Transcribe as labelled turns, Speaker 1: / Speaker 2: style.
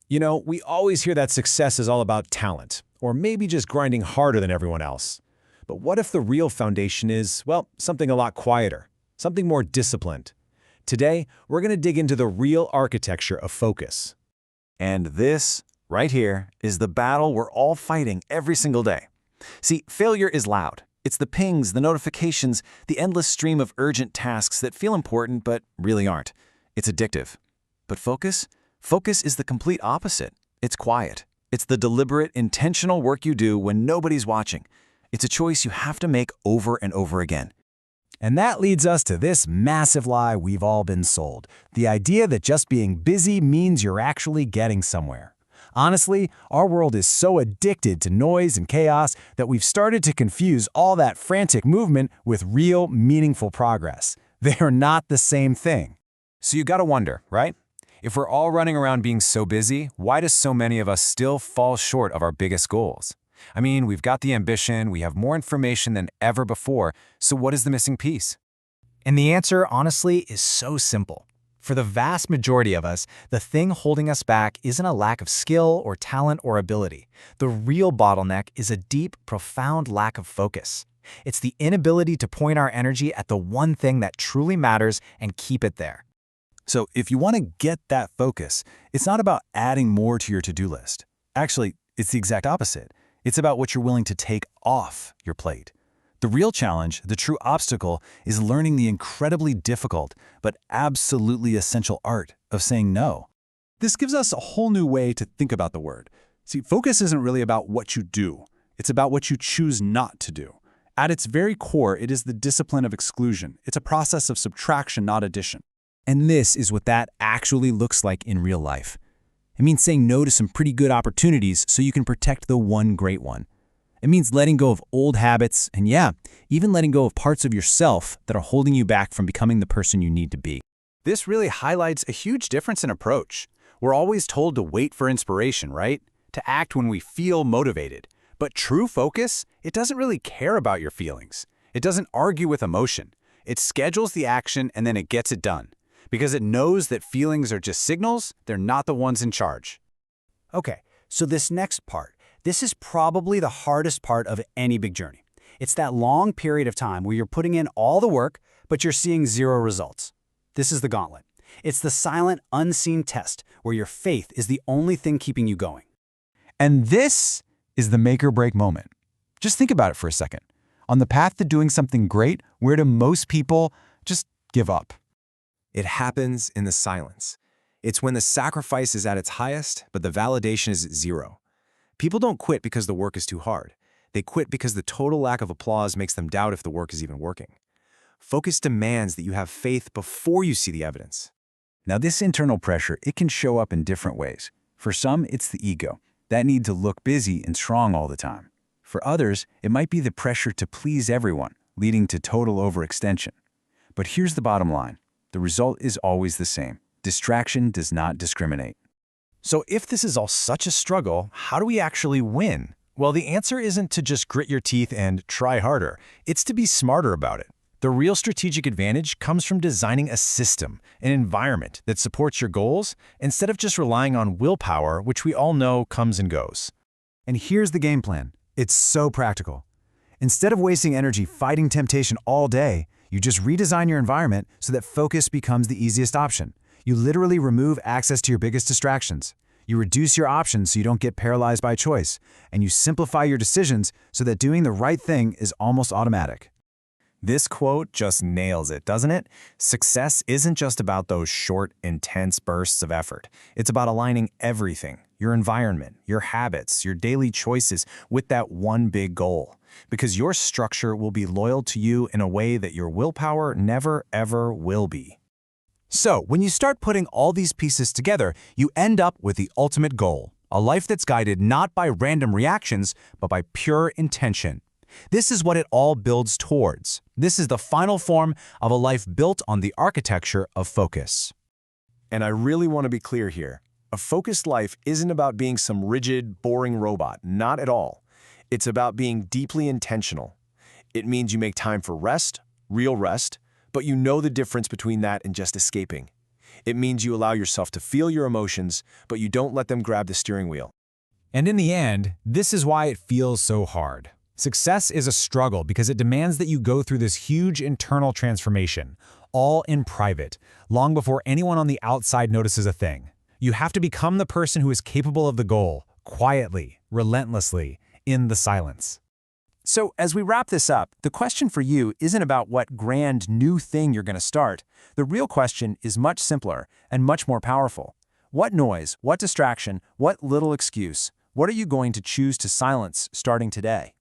Speaker 1: You know, we always hear that success is all about talent, or maybe just grinding harder than everyone else. But what if the real foundation is, well, something a lot quieter, something more disciplined? Today, we're going to dig into the real architecture of focus.
Speaker 2: And this, right here, is the battle we're all fighting every single day. See, failure is loud. It's the pings, the notifications, the endless stream of urgent tasks that feel important but really aren't. It's addictive. But focus? Focus is the complete opposite. It's quiet. It's the deliberate, intentional work you do when nobody's watching. It's a choice you have to make over and over again.
Speaker 3: And that leads us to this massive lie we've all been sold, the idea that just being busy means you're actually getting somewhere. Honestly, our world is so addicted to noise and chaos that we've started to confuse all that frantic movement with real, meaningful progress. They are not the same thing.
Speaker 4: So you gotta wonder, right? If we're all running around being so busy, why do so many of us still fall short of our biggest goals? I mean, we've got the ambition, we have more information than ever before, so what is the missing piece?
Speaker 5: And the answer, honestly, is so simple. For the vast majority of us, the thing holding us back isn't a lack of skill or talent or ability. The real bottleneck is a deep, profound lack of focus. It's the inability to point our energy at the one thing that truly matters and keep it there.
Speaker 3: So if you want to get that focus, it's not about adding more to your to-do list. Actually, it's the exact opposite. It's about what you're willing to take off your plate. The real challenge, the true obstacle, is learning the incredibly difficult but absolutely essential art of saying no.
Speaker 6: This gives us a whole new way to think about the word. See, focus isn't really about what you do. It's about what you choose not to do. At its very core, it is the discipline of exclusion. It's a process of subtraction, not addition.
Speaker 3: And this is what that actually looks like in real life. It means saying no to some pretty good opportunities so you can protect the one great one. It means letting go of old habits and, yeah, even letting go of parts of yourself that are holding you back from becoming the person you need to be.
Speaker 2: This really highlights a huge difference in approach. We're always told to wait for inspiration, right? To act when we feel motivated. But true focus, it doesn't really care about your feelings. It doesn't argue with emotion. It schedules the action and then it gets it done. Because it knows that feelings are just signals, they're not the ones in charge.
Speaker 7: Okay, so this next part. This is probably the hardest part of any big journey. It's that long period of time where you're putting in all the work, but you're seeing zero results. This is the gauntlet. It's the silent, unseen test where your faith is the only thing keeping you going.
Speaker 3: And this is the make or break moment. Just think about it for a second. On the path to doing something great, where do most people just give up?
Speaker 4: It happens in the silence. It's when the sacrifice is at its highest, but the validation is at zero. People don't quit because the work is too hard. They quit because the total lack of applause makes them doubt if the work is even working. Focus demands that you have faith before you see the evidence.
Speaker 3: Now, this internal pressure, it can show up in different ways. For some, it's the ego, that need to look busy and strong all the time. For others, it might be the pressure to please everyone, leading to total overextension. But here's the bottom line. The result is always the same. Distraction does not discriminate.
Speaker 1: So if this is all such a struggle, how do we actually win? Well, the answer isn't to just grit your teeth and try harder. It's to be smarter about it. The real strategic advantage comes from designing a system, an environment that supports your goals, instead of just relying on willpower, which we all know comes and goes.
Speaker 3: And here's the game plan. It's so practical. Instead of wasting energy fighting temptation all day, you just redesign your environment so that focus becomes the easiest option. You literally remove access to your biggest distractions. You reduce your options so you don't get paralyzed by choice. And you simplify your decisions so that doing the right thing is almost automatic.
Speaker 4: This quote just nails it, doesn't it? Success isn't just about those short, intense bursts of effort. It's about aligning everything, your environment, your habits, your daily choices, with that one big goal. Because your structure will be loyal to you in a way that your willpower never, ever will be.
Speaker 1: So, when you start putting all these pieces together, you end up with the ultimate goal, a life that's guided not by random reactions, but by pure intention. This is what it all builds towards. This is the final form of a life built on the architecture of focus. And I really want to be clear here. A focused life isn't about being some rigid, boring robot, not at all. It's about being deeply intentional. It means you make time for rest, real rest, but you know the difference between that and just escaping.
Speaker 2: It means you allow yourself to feel your emotions, but you don't let them grab the steering wheel.
Speaker 1: And in the end, this is why it feels so hard. Success is a struggle because it demands that you go through this huge internal transformation, all in private, long before anyone on the outside notices a thing. You have to become the person who is capable of the goal, quietly, relentlessly, in the silence. So, as we wrap this up, the question for you isn't about what grand new thing you're going to start. The real question is much simpler and much more powerful. What noise, what distraction, what little excuse, what are you going to choose to silence starting today?